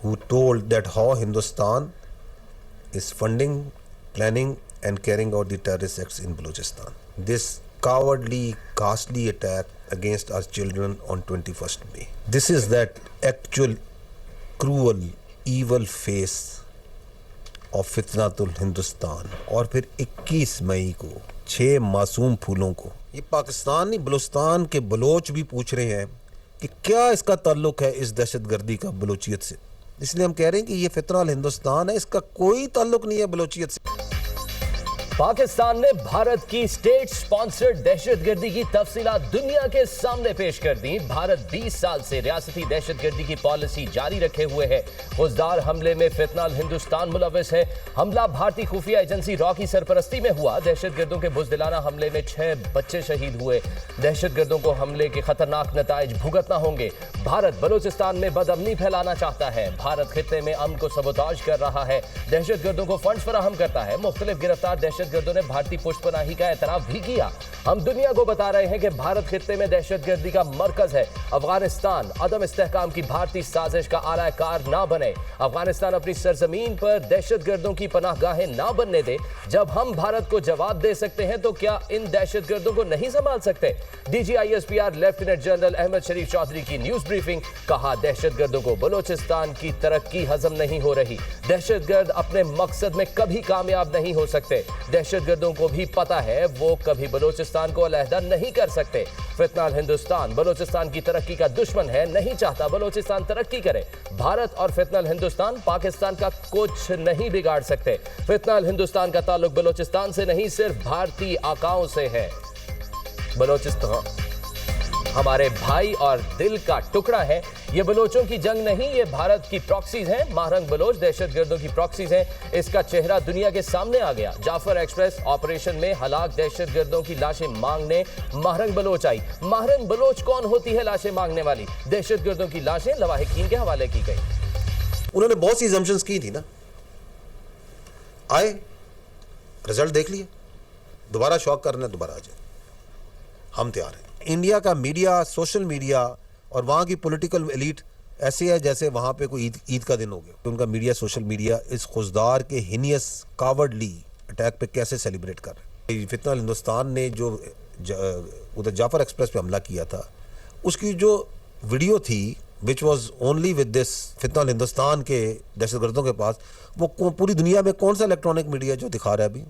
who told that how Hindustan is funding, planning and carrying out the terrorist acts in Balochistan. This cowardly, ghastly attack against our children on 21st May. This is that actual cruel, evil face of फितनातुल Hindustan. और फिर 21 मई को 6 मासूम फूलों को ये पाकिस्तानी बलूचिस्तान के Bloch भी पूछ रहे हैं कि क्या इसका ताल्लुक है इस दहशतगर्दी का बलोचियत से. इसलिए हम कह रहे हैं कि ये फितनातुल हिंदुस्तान है, इसका कोई ताल्लुक नहीं है बलोचियत से. पाकिस्तान ने भारत की स्टेट स्पॉन्सर्ड दहशतगर्दी की तफसीलात दुनिया के सामने पेश कर दी. भारत 20 साल से रियासती दहशतगर्दी की पॉलिसी जारी रखे हुए है. खुजदार हमले में फितनातुल हिंदुस्तान मुलव्वस है. हमला भारतीय खुफिया एजेंसी रॉ की सरपरस्ती में हुआ. दहशतगर्दों के बुज़दिलाना हमले में 6 बच्चे शहीद हुए. दहशतगर्दों को हमले के खतरनाक नताइज भुगतना होंगे. भारत बलूचिस्तान में बदअमनी फैलाना चाहता है. भारत खित्ते में अमन को सबोताज कर रहा है. दहशतगर्दों को फंड्स फराहम करता है. मुख्तलिफ गिरफ्तार दहशतगर्दों ने भारतीय पुष्पनाही का एतराफ भी किया. हम दुनिया को बता रहे हैं कि भारत खित्ते में दहशतगर्दी का मरकज है. अफगानिस्तान अदम इस्तेहकाम की भारतीय साजिश का आलाकार ना बने. अफगानिस्तान अपनी सरजमीन पर दहशतगर्दों की पनाहगाहें ना बनने दे. जब हम भारत को जवाब दे सकते हैं तो क्या इन दहशतगर्दों को नहीं संभाल सकते. DGISPR लेफ्टिनेंट जनरल अहमद शरीफ चौधरी की न्यूज ब्रीफिंग. कहा दहशतगर्दों को बलूचिस्तान की तरक्की हजम नहीं हो रही. दहशतगर्द अपने मकसद में कभी कामयाब नहीं हो सकते. दहशतगर्दों को भी पता है वो कभी बलूचिस्तान को अलहदा नहीं कर सकते. फितनातुल हिंदुस्तान बलूचिस्तान की तरक्की का दुश्मन है. नहीं चाहता बलूचिस्तान तरक्की करे. भारत और फितनातुल हिंदुस्तान पाकिस्तान का कुछ नहीं बिगाड़ सकते. फितनातुल हिंदुस्तान का ताल्लुक बलूचिस्तान से नहीं सिर्फ भारतीय आकाओं से है. बलूचिस्तान हमारे भाई और दिल का टुकड़ा है. ये बलोचों की जंग नहीं, ये भारत की प्रॉक्सीज हैं. महरंग बलोच दहशतगर्दों की प्रॉक्सीज हैं. इसका चेहरा दुनिया के सामने आ गया. जाफर एक्सप्रेस ऑपरेशन में हलाक दहशतगर्दों की लाशें मांगने महरंग बलोच आई. महरंग बलोच कौन होती है लाशें मांगने वाली? दहशतगर्दों की लाशें लवाहिकीन के हवाले की गई. उन्होंने बहुत सी assumptions की थी ना. आए, रिजल्ट देख लिए, दोबारा शॉक करना, दोबारा आ जाए. हम तैयार हैं. इंडिया का मीडिया, सोशल मीडिया और वहाँ की पॉलिटिकल एलीट ऐसे है जैसे वहाँ पे कोई ईद का दिन हो गया. उनका मीडिया, सोशल मीडिया इस खुजदार के हिनियस कावर्डली अटैक पे कैसे सेलिब्रेट कर रहे हैं. फितनातुल हिंदुस्तान ने जो उधर जाफर एक्सप्रेस पे हमला किया था, उसकी जो वीडियो थी which was only with this फितनातुल हिंदुस्तान के दहशतगर्दों के पास, वो पूरी दुनिया में कौन सा इलेक्ट्रॉनिक मीडिया जो दिखा रहा है अभी.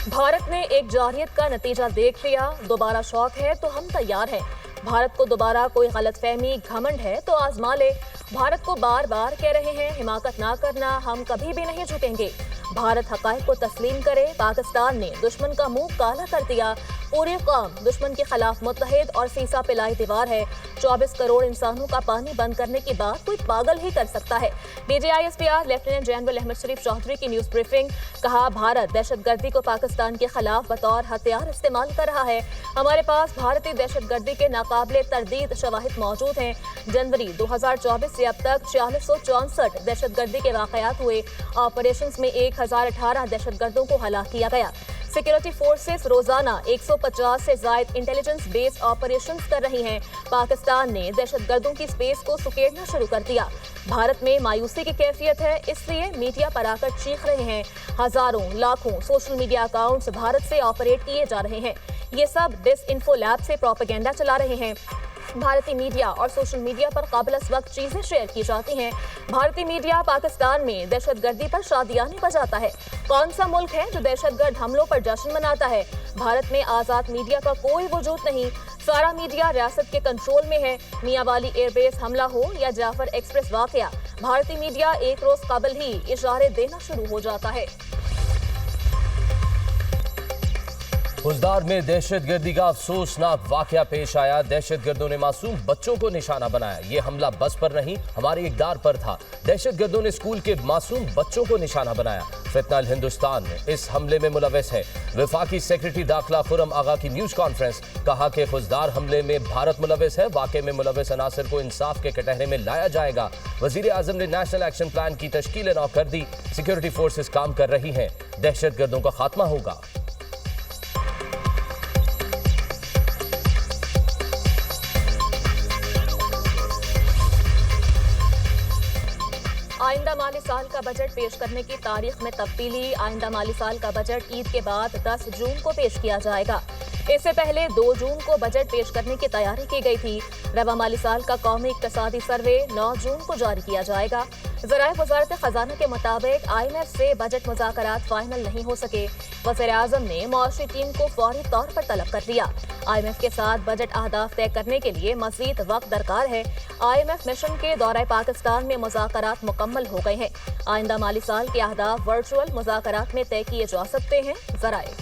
भारत ने एक जारियत का नतीजा देख लिया. दोबारा शौक है तो हम तैयार हैं. भारत को दोबारा कोई गलतफहमी, घमंड है तो आजमा ले. भारत को बार बार कह रहे हैं हिमाकत ना करना, हम कभी भी नहीं झुकेंगे. भारत हक़ाइक़ को तस्लीम करे. पाकिस्तान ने दुश्मन का मुंह काला कर दिया. पूरी कौम दुश्मन के खिलाफ मुत्तहिद और सीसा पिलाई दीवार है. 24 करोड़ इंसानों का पानी बंद करने की बात कोई पागल ही कर सकता है. DGISPR लेफ्टिनेंट जनरल अहमद शरीफ चौधरी की न्यूज ब्रीफिंग. कहा भारत दहशतगर्दी को पाकिस्तान के खिलाफ बतौर हथियार इस्तेमाल कर रहा है. हमारे पास भारतीय दहशतगर्दी के नाकाबिले तरदीद शवाहिद मौजूद हैं. जनवरी 2024 से अब तक 4664 दहशतगर्दी के वाक़यात हुए. ऑपरेशन में 1018 दहशतगर्दों को हलाक किया गया. सिक्योरिटी फोर्सेस रोजाना 150 से ज़ायद इंटेलिजेंस बेस्ड ऑपरेशंस कर रही हैं. पाकिस्तान ने दहशतगर्दों की स्पेस को सुकेड़ना शुरू कर दिया. भारत में मायूसी की कैफियत है, इसलिए मीडिया पर आकर चीख रहे हैं. हजारों लाखों सोशल मीडिया अकाउंट्स भारत से ऑपरेट किए जा रहे हैं. ये सब डिसइंफो लैब से प्रोपेगेंडा चला रहे हैं. भारतीय मीडिया और सोशल मीडिया पर काबिल वक्त चीजें शेयर की जाती हैं. भारतीय मीडिया पाकिस्तान में दहशतगर्दी पर शादियाने बजाता है. कौन सा मुल्क है जो दहशतगर्द हमलों पर जश्न मनाता है? भारत में आजाद मीडिया का कोई वजूद नहीं. सारा मीडिया रियासत के कंट्रोल में है. मियां वाली एयरबेस हमला हो या जाफर एक्सप्रेस वाकया, भारतीय मीडिया एक रोज कबल ही इशारे देना शुरू हो जाता है. खुजदार में दहशतगर्दी का अफसोसनाक वाकया पेश आया. दहशतगर्दों ने मासूम बच्चों को निशाना बनाया. ये हमला बस पर नहीं, हमारे इक़दार पर था. दहशतगर्दों ने स्कूल के मासूम बच्चों को निशाना बनाया. फितनातुल हिंदुस्तान इस हमले में मुलव्वस है. वफाकी सेक्रेटरी दाखिला खुरम आगा की न्यूज कॉन्फ्रेंस. कहा कि खुजदार हमले में भारत मुलव्वस है. वाक़े में मुलव्वस अनासर को इंसाफ के कटहरे में लाया जाएगा. वज़ीर आज़म ने नेशनल एक्शन प्लान की तश्कील नौ कर दी. सिक्योरिटी फोर्सेस काम कर रही हैं. दहशतगर्दों का खात्मा होगा. آئندہ مالی سال کا بجٹ پیش کرنے کی تاریخ میں تبدیلی۔ آئندہ مالی سال کا بجٹ عید کے بعد 10 جون کو پیش کیا جائے گا۔ اس سے پہلے 2 جون کو بجٹ پیش کرنے کی تیاری کی گئی تھی۔ رواں مالی سال کا قومی اقتصادی سروے 9 جون کو جاری کیا جائے گا۔ ذرائع وزارت خزانہ کے مطابق IMF سے بجٹ مذاکرات فائنل نہیں ہو سکے۔ وزیر اعظم نے معاشی ٹیم کو فوری طور پر طلب کر دیا۔ IMF کے ساتھ بجٹ اہداف طے کرنے کے لیے مزید وقت درکار ہے۔ IMF مشن کے دورہ پاکستان میں مذاکرات مکمل ہو گئے ہیں۔ آئندہ مالی سال کے اہداف ورچوئل مذاکرات میں طے کیے جا سکتے ہیں۔ ذرائع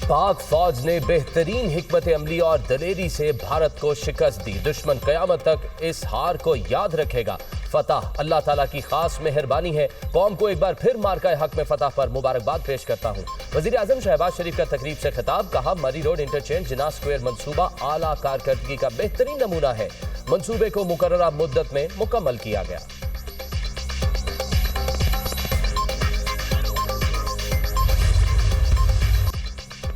پاک فوج نے بہترین حکمت عملی اور دلیری سے بھارت کو شکست دی۔ دشمن قیامت تک اس ہار کو یاد رکھے گا۔ فتح اللہ تعالیٰ کی خاص مہربانی ہے۔ قوم کو ایک بار پھر مارکہ حق میں فتح پر مبارکباد پیش کرتا ہوں۔ وزیر اعظم شہباز شریف کا تقریب سے خطاب، کہا مری روڈ انٹرچینج جناح اسکوائر منصوبہ اعلیٰ کارکردگی کا بہترین نمونہ ہے۔ منصوبے کو مقررہ مدت میں مکمل کیا گیا۔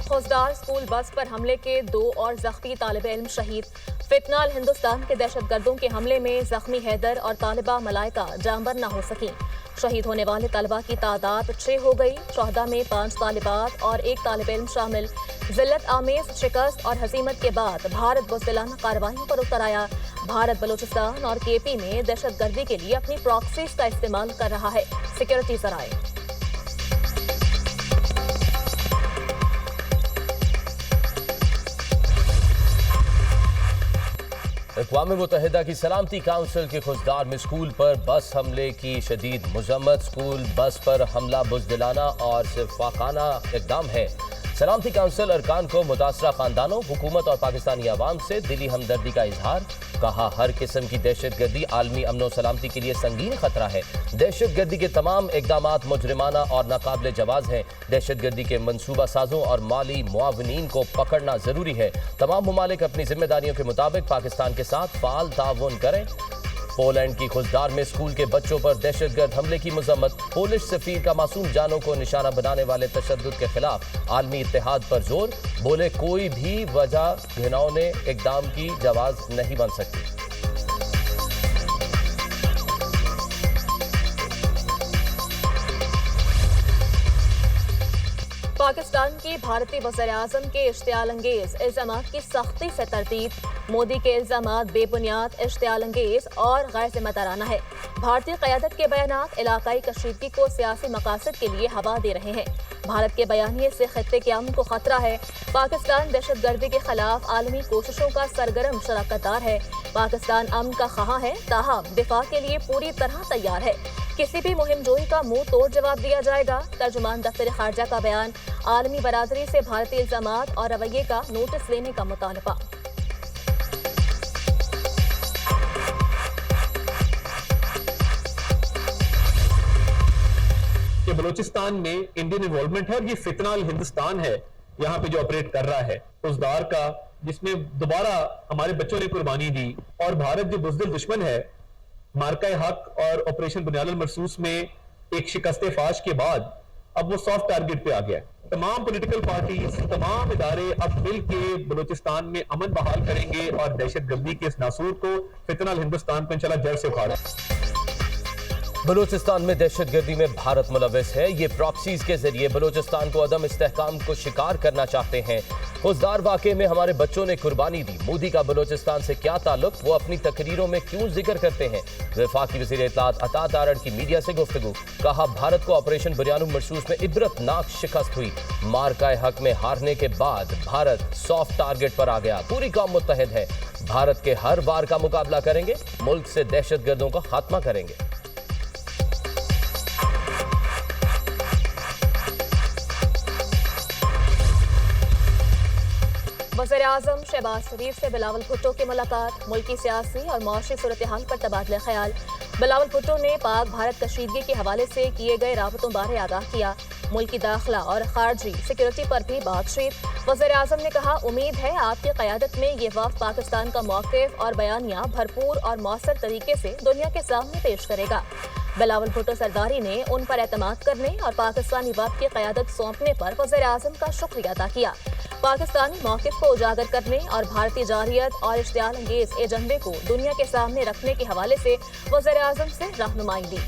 خوزدار اسکول بس پر حملے کے 2 اور زخمی طالب علم شہید۔ فتنہ ہندوستان کے دہشت گردوں کے حملے میں زخمی حیدر اور طالبہ ملائکہ جانبر نہ ہو سکیں۔ شہید ہونے والے طلبہ کی تعداد 6 ہو گئی۔ شہداء میں 5 طالبات اور 1 طالب علم شامل۔ ذلت آمیز شکست اور ہزیمت کے بعد بھارت بزدلانہ کارروائیوں پر اتر آیا۔ بھارت بلوچستان اور KP میں دہشت گردی کے لیے اپنی پراکسیز کا استعمال کر رہا ہے۔ سیکورٹی ذرائع اقوام متحدہ کی سلامتی کونسل کے خوزدار میں اسکول پر بس حملے کی شدید مذمت۔ اسکول بس پر حملہ بزدلانہ اور شفاقانہ اقدام ہے۔ سلامتی کونسل ارکان کو متاثرہ خاندانوں، حکومت اور پاکستانی عوام سے دلی ہمدردی کا اظہار۔ کہا ہر قسم کی دہشت گردی عالمی امن و سلامتی کے لیے سنگین خطرہ ہے۔ دہشت گردی کے تمام اقدامات مجرمانہ اور ناقابل جواز ہیں۔ دہشت گردی کے منصوبہ سازوں اور مالی معاونین کو پکڑنا ضروری ہے۔ تمام ممالک اپنی ذمہ داریوں کے مطابق پاکستان کے ساتھ فعال تعاون کریں۔ پولینڈ کی خوزدار میں اسکول کے بچوں پر دہشت گرد حملے کی مذمت۔ پولش سفیر کا معصوم جانوں کو نشانہ بنانے والے تشدد کے خلاف عالمی اتحاد پر زور۔ بولے کوئی بھی وجہ گھناؤنے اقدام کی جواز نہیں بن سکتی۔ پاکستان کی بھارتی وزیر اعظم کے اشتعال انگیز الزامات کی سختی سے تردید۔ مودی کے الزامات بے بنیاد، اشتعال انگیز اور غیر ذمہ دارانہ ہے۔ بھارتی قیادت کے بیانات علاقائی کشیدگی کو سیاسی مقاصد کے لیے ہوا دے رہے ہیں۔ بھارت کے بیانیے سے خطے کے امن کو خطرہ ہے۔ پاکستان دہشت گردی کے خلاف عالمی کوششوں کا سرگرم شراکت دار ہے۔ پاکستان امن کا خواہاں ہے، تاہم دفاع کے لیے پوری طرح تیار ہے۔ کسی بھی مہم جوئی کا منہ توڑ جواب دیا جائے گا۔ ترجمان دفتر خارجہ کا بیان، عالمی برادری سے بھارتی الزامات اور رویے کا نوٹس لینے کا مطالبہ۔ کہ بلوچستان میں انڈین انوالومنٹ ہے اور یہ فتنہ ہندوستان ہے یہاں پہ جو آپریٹ کر رہا ہے خوزدار کا، جس میں دوبارہ ہمارے بچوں نے قربانی دی، اور بھارت جو بزدل دشمن ہے مارکہ حق اور آپریشن بنیاد المرصوص میں ایک شکست فاش کے بعد اب وہ سافٹ ٹارگٹ پہ آ گیا ہے۔ تمام پولیٹیکل پارٹیز، تمام ادارے اب مل کے بلوچستان میں امن بحال کریں گے اور دہشت گردی کے اس ناسور کو فتنہ ہندوستان کو انشاءاللہ جڑ سے اکھاڑیں۔ بلوچستان میں دہشت گردی میں بھارت ملوث ہے۔ یہ پراکسیز کے ذریعے بلوچستان کو عدم استحکام کو شکار کرنا چاہتے ہیں۔ خوزدار واقعے میں ہمارے بچوں نے قربانی دی۔ مودی کا بلوچستان سے کیا تعلق، وہ اپنی تقریروں میں کیوں ذکر کرتے ہیں؟ وفاقی وزیر اطلاعات عطا تارڑ کی میڈیا سے گفتگو، کہا بھارت کو آپریشن بریانو مرصوص میں عبرت ناک شکست ہوئی۔ مارکہ حق میں ہارنے کے بعد بھارت سافٹ ٹارگٹ پر آ گیا۔ پوری قوم متحد ہے۔ بھارت کے ہر وار کا مقابلہ کریں گے، ملک سے دہشت گردوں کا خاتمہ کریں گے۔ وزیر اعظم شہباز شریف سے بلاول بھٹو کی ملاقات، ملکی سیاسی اور معاشی صورتحال پر تبادلہ خیال۔ بلاول بھٹو نے پاک بھارت کشیدگی کے حوالے سے کیے گئے رابطوں بارے آگاہ کیا۔ ملکی داخلہ اور خارجی سیکورٹی پر بھی بات چیت۔ وزیر اعظم نے کہا امید ہے آپ کی قیادت میں یہ وفد پاکستان کا موقف اور بیانیہ بھرپور اور مؤثر طریقے سے دنیا کے سامنے پیش کرے گا۔ بلاول بھٹو سرداری نے ان پر اعتماد کرنے اور پاکستانی وفد کی قیادت سونپنے پر وزیر اعظم کا شکریہ ادا کیا۔ पाकिस्तानी मौक़िफ़ को उजागर करने और भारतीय जारहियत और इश्तियाल अंगेज एजेंडे को दुनिया के सामने रखने के हवाले से वज़ीर-ए-आज़म से रहनुमाई ली।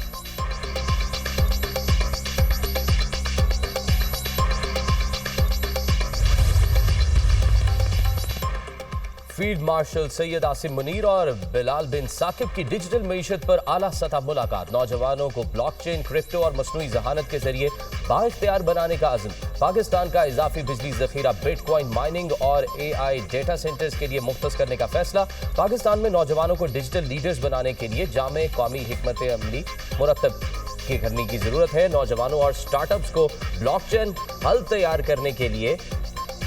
फील्ड मार्शल सैयद आसिम मुनीर और बिलाल बिन साकिब की डिजिटल मईशत पर आला सतह मुलाकात। नौजवानों को ब्लॉकचेन, क्रिप्टो और मसनूई जहानत के जरिए बाइख्तियार बनाने का अज़्म। पाकिस्तान का इजाफी बिजली ज़ख़ीरा बिटकॉइन माइनिंग और AI डेटा सेंटर्स के लिए मुख्तस करने का फैसला। पाकिस्तान में नौजवानों को डिजिटल लीडर्स बनाने के लिए जामे कौमी हिकमत अमली मुरतब करने की ज़रूरत है। नौजवानों और स्टार्टअप्स को ब्लॉकचेन हल तैयार करने के लिए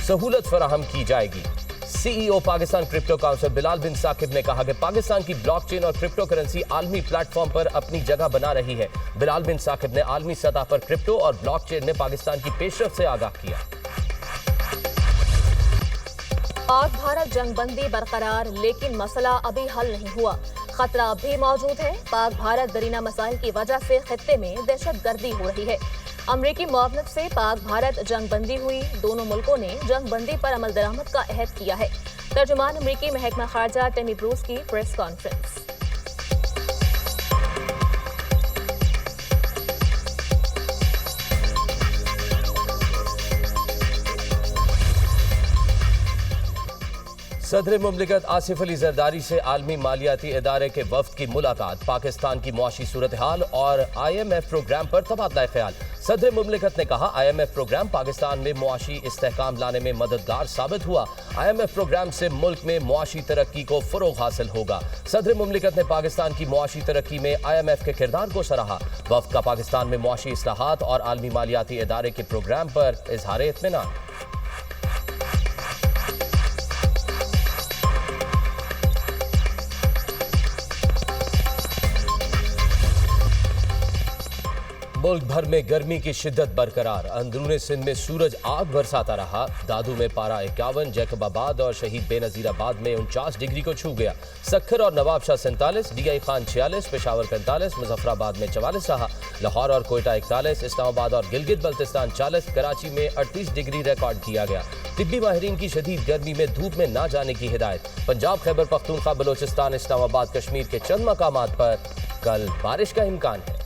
सहूलत फराहम की जाएगी। CEO Pakistan crypto council Bilal bin Saqib ने कहा कि पाकिस्तान की ब्लॉकचेन और क्रिप्टो करेंसी आलमी प्लेटफॉर्म पर अपनी जगह बना रही है। बिलाल बिन साकिब ने आलमी सतह पर क्रिप्टो और ब्लॉकचेन में पाकिस्तान की पेशरफ्त से आगाह किया। पाक भारत जंगबंदी बरकरार, लेकिन मसला अभी हल नहीं हुआ। खतरा अब भी मौजूद है। पाक भारत दरीना मसाइल की वजह से खित्ते में दहशत गर्दी हो रही है। अमरीकी मुआवनत से पाक भारत जंगबंदी हुई। दोनों मुल्कों ने जंगबंदी पर अमल दरामद का अहद किया है। तर्जुमान अमरीकी महकमा खारजा टेमी ब्रूस की प्रेस कॉन्फ्रेंस। सदर मुमलिकत आसिफ अली जरदारी से आलमी मालियाती इदारे के वफ्द की मुलाकात। पाकिस्तान की मुआशी सूरत हाल और IMF प्रोग्राम पर तबादला ख्याल। सदर मुमलिकत ने कहा IMF प्रोग्राम पाकिस्तान में मुआशी इस्तेहकाम लाने में मददगार साबित हुआ। IMF प्रोग्राम से मुल्क में मुआशी तरक्की को फरोग हासिल होगा। सदर मुमलिकत ने पाकिस्तान की मुआशी तरक्की में IMF के किरदार को सराहा। वफ्द का पाकिस्तान में मुआशी इस्लाहात और आलमी मालियाती इदारे के प्रोग्राम पर इजहार इत्मीनान। मुल्क भर में गर्मी की शिद्दत बरकरार। अंदरूनी सिंध में सूरज आग बरसाता रहा। दादू में पारा 51, जैकबाबाद और शहीद बेनजीराबाद में 49 डिग्री को छू गया। सक्खर और नवाबशाह 47, DI खान 46, पेशावर 45, मुजफ्फराबाद में 44 रहा। लाहौर और कोयटा 41, इस्लामाबाद और गिलगित बल्तिस्तान 40, कराची में 38 डिग्री रिकॉर्ड किया गया। तिब्बी माहिरीन की शदीद गर्मी में धूप में ना जाने की हिदायत। पंजाब, खैबर पख्तूनख्वा, बलोचिस्तान, इस्लामाबाद, कश्मीर के चंद मकामात पर कल बारिश का इम्कान है।